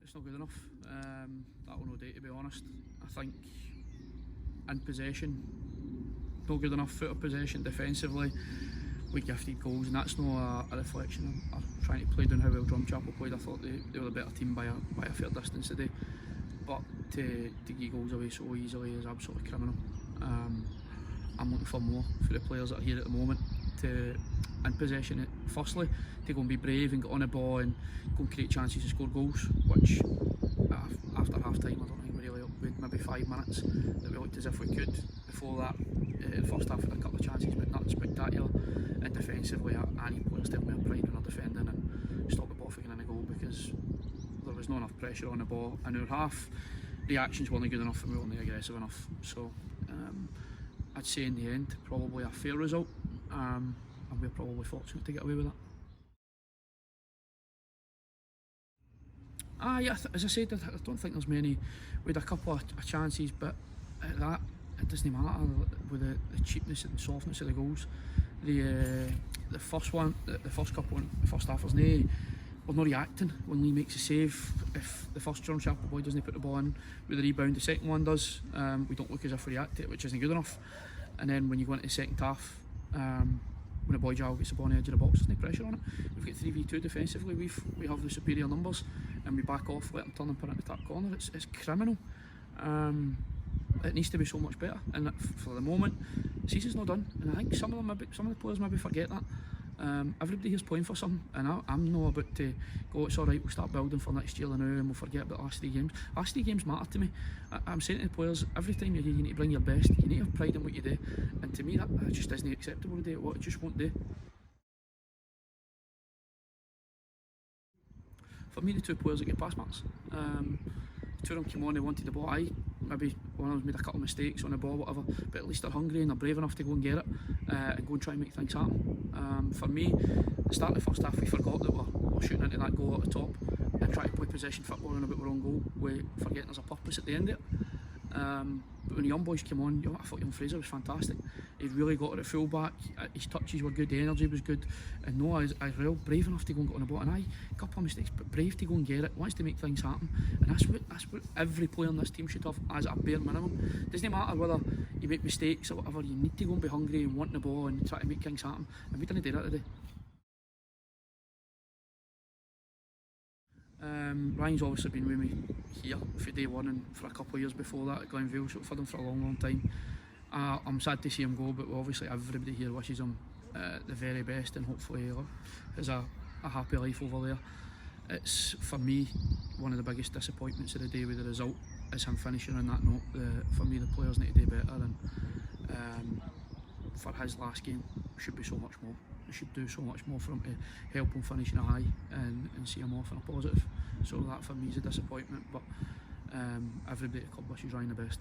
it's not good enough. That will no day, to be honest. I think in possession, not good enough. Foot of possession defensively, we gifted goals, and that's not a reflection of trying to play down how well Drumchapel played. I thought they were a better team by a fair distance today, but to give goals away so easily is absolutely criminal. I'm looking for more for the players that are here at the moment to, in possession, firstly, to go and be brave and get on the ball and go and create chances to score goals, which after half time I don't think we really with maybe 5 minutes that we looked as if we could. Before that, the first half had a couple of chances but nothing spectacular, and defensively I need players to have more pride when they're defending and stop the ball from getting in the goal, because there was not enough pressure on the ball in our half. The actions weren't good enough and we weren't aggressive enough, so I'd say in the end probably a fair result, and we're probably fortunate to get away with it. Yeah, as I said, I don't think there's many. We had a couple of chances, but at that, it doesn't matter with the cheapness and softness of the goals. The first one, the first couple, the first half, we're not reacting when Lee makes a save. If the first Drumchapel boy doesn't put the ball in with the rebound, the second one does. We don't look as if we react to it, which isn't good enough. And then when you go into the second half, when a boy Jal gets the ball on the edge of the box, there's no pressure on it. We've got 3v2 defensively. We have the superior numbers, and we back off, let them turn and put it into that corner. It's criminal. It needs to be so much better, and for the moment, the season's not done. And I think some of the players maybe forget that. Everybody here's playing for something, and I'm not about to go, it's alright, we'll start building for next year now and we'll forget about the last 3 games. Last 3 games matter to me. I'm saying to the players, every time you're here you need to bring your best, you need to have pride in what you do, and to me that just isn't acceptable today. What it just won't do. For me, the 2 players that get pass marks, 2 of them came on, they wanted the ball. Maybe one of them made a couple of mistakes on the ball, whatever, but at least they're hungry and they're brave enough to go and get it, and go and try and make things happen. For me, at the start of the first half, we forgot that we're shooting into that goal at the top and trying to play possession football and about our own goal, we forgetting there's a purpose at the end of it. But when the young boys came on, I thought young Fraser was fantastic. He really got it at full back, his touches were good, the energy was good, and Noah is real brave enough to go and get on the ball, and a couple of mistakes, but brave to go and get it, wants to make things happen, and that's what every player in this team should have as a bare minimum. Doesn't matter whether you make mistakes or whatever, you need to go and be hungry and want the ball and try to make things happen, and we didn't do that today. Ryan's obviously been with me here for day one and for a couple of years before that at Glenville, so for them for a long time. I'm sad to see him go, but obviously everybody here wishes him the very best, and hopefully he has a happy life over there. It's, for me, one of the biggest disappointments of the day with the result is him finishing on that note. For me, the players need to do better, and for his last game should be so much more. We should do so much more for him to help him finish in a high and see him off in a positive. So that for me is a disappointment, but everybody at the club wishes Ryan the best.